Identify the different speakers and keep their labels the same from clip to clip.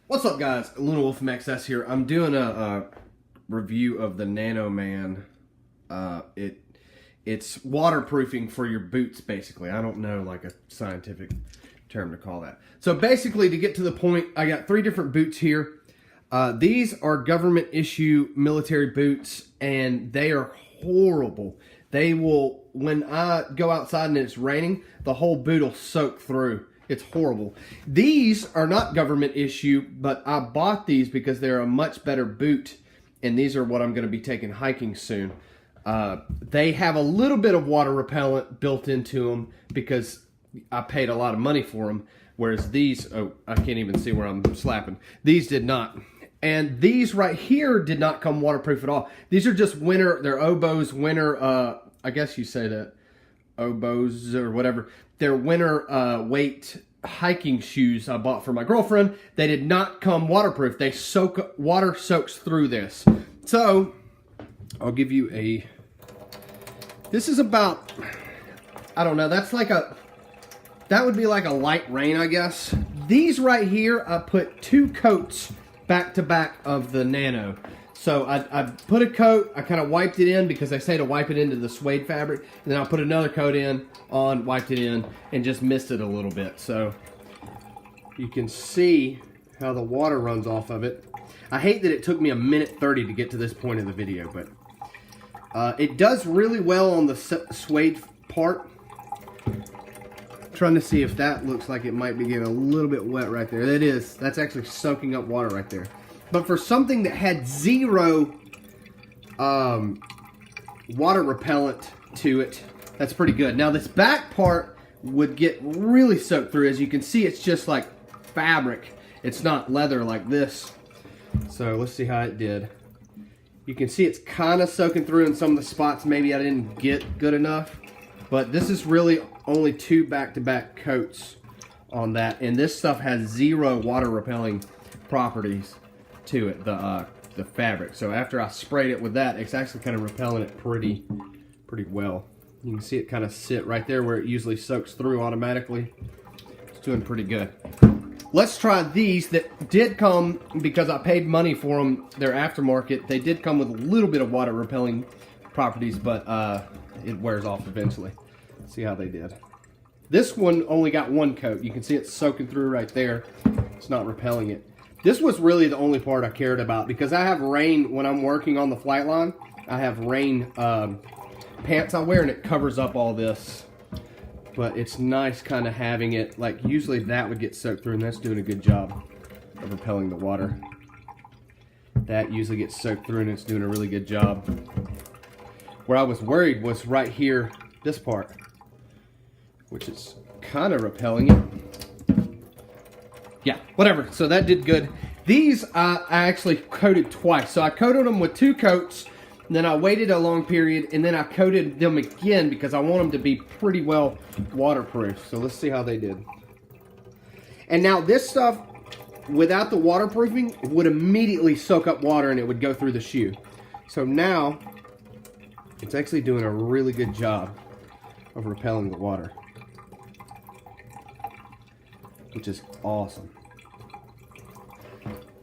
Speaker 1: What's up, guys? Luna Wolf from XS here. I'm doing a review of the Nanoman. It's waterproofing for your boots, basically. I don't know like a scientific term to call that. So basically, to get to the point, I got 3 different boots here. These are government issue military boots, and they are horrible. They will, when I go outside and it's raining, the whole boot will soak through. It's horrible. These are not government issue, but I bought these because they're a much better boot, and these are what I'm going to be taking hiking soon. They have a little bit of water repellent built into them because I paid a lot of money for them, whereas these, oh, I can't even see where I'm slapping. These did not. And these right here did not come waterproof at all. These are just winter, they're oboes, winter, I guess you say that, oboes or whatever. They're winter weight hiking shoes I bought for my girlfriend. They did not come waterproof. They soak, water soaks through this. So, I'll give you a, this is about, I don't know, that's like a, that would be like a light rain, I guess. These right here, I put 2 coats back to back of the Nano. So I put a coat, I kind of wiped it in because they say to wipe it into the suede fabric, and then I'll put another coat in, wiped it in, and just mist it a little bit. So you can see how the water runs off of it. I hate that it took me 1:30 to get to this point of the video, but it does really well on the suede part. Trying to see if that looks like it might be getting a little bit wet right there. It is. That's actually soaking up water right there. But for something that had 0 water repellent to it, that's pretty good. Now this back part would get really soaked through. As you can see, it's just like fabric. It's not leather like this. So let's see how it did. You can see it's kind of soaking through in some of the spots maybe I didn't get good enough. But this is really only 2 back-to-back coats on that. And this stuff has 0 water repelling properties to it, the fabric. So after I sprayed it with that, it's actually kind of repelling it pretty well. You can see it kind of sit right there where it usually soaks through automatically. It's doing pretty good. Let's try these that did come, because I paid money for them, they're aftermarket. They did come with a little bit of water repelling properties, but it wears off eventually. See how they did. This one only got 1 coat. You can see it's soaking through right there. It's not repelling it. This was really the only part I cared about because I have rain when I'm working on the flight line. I have rain pants I wear, and it covers up all this. But it's nice kind of having it, like usually that would get soaked through, and that's doing a good job of repelling the water. That usually gets soaked through, and it's doing a really good job. Where I was worried was right here, this part, which is kind of repelling it. Yeah, whatever. So that did good. These I actually coated twice. So I coated them with 2 coats, and then I waited a long period, and then I coated them again because I want them to be pretty well waterproof. So let's see how they did. And now this stuff, without the waterproofing, would immediately soak up water and it would go through the shoe. So now, it's actually doing a really good job of repelling the water, which is awesome.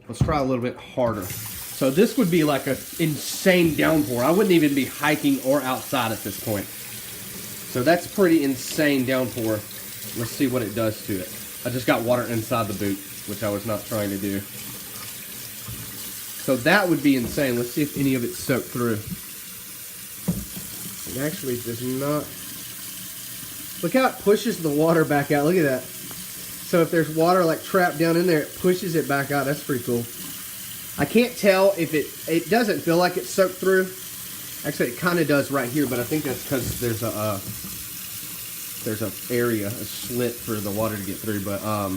Speaker 1: Let's try a little bit harder. So this would be like an insane downpour. I wouldn't even be hiking or outside at this point. So that's pretty insane downpour. Let's see what it does to it. I just got water inside the boot, which I was not trying to do. So that would be insane. Let's see if any of it soaked through. It actually does not. Look how it pushes the water back out. Look at that. So if there's water like trapped down in there, it pushes it back out. That's pretty cool. I can't tell if it doesn't feel like it's soaked through. Actually, it kind of does right here, but I think that's because there's a area, a slit for the water to get through. But I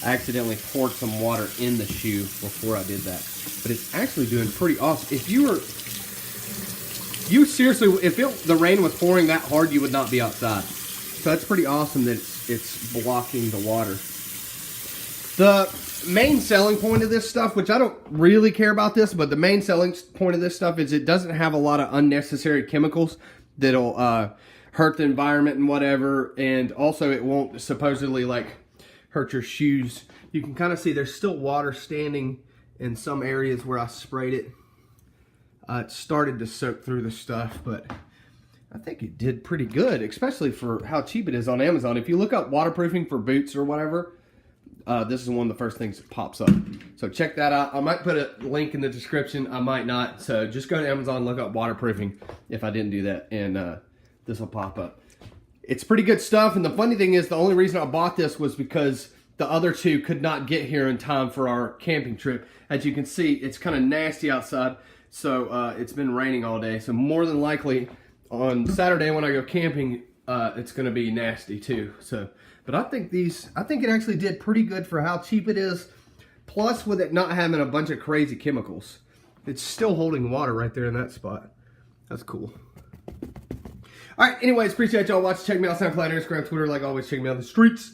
Speaker 1: accidentally poured some water in the shoe before I did that. But it's actually doing pretty awesome. If you seriously, if the rain was pouring that hard, you would not be outside. So that's pretty awesome that it's blocking the water. The main selling point of this stuff, which I don't really care about this, but the main selling point of this stuff is it doesn't have a lot of unnecessary chemicals that'll hurt the environment and whatever, and also it won't supposedly like hurt your shoes. You can kind of see there's still water standing in some areas where I sprayed it. It started to soak through the stuff, but I think it did pretty good, especially for how cheap it is on Amazon. If you look up waterproofing for boots or whatever, this is one of the first things that pops up. So check that out. I might put a link in the description. I might not. So just go to Amazon, look up waterproofing if I didn't do that, and this will pop up. It's pretty good stuff, and the funny thing is the only reason I bought this was because the other two could not get here in time for our camping trip. As you can see, it's kind of nasty outside, so it's been raining all day. So more than likely on Saturday when I go camping, it's going to be nasty too. So, but I think it actually did pretty good for how cheap it is. Plus, with it not having a bunch of crazy chemicals, it's still holding water right there in that spot. That's cool. All right, anyways, appreciate y'all watching. Check me out on SoundCloud, Instagram, Twitter. Like always, check me out on the streets.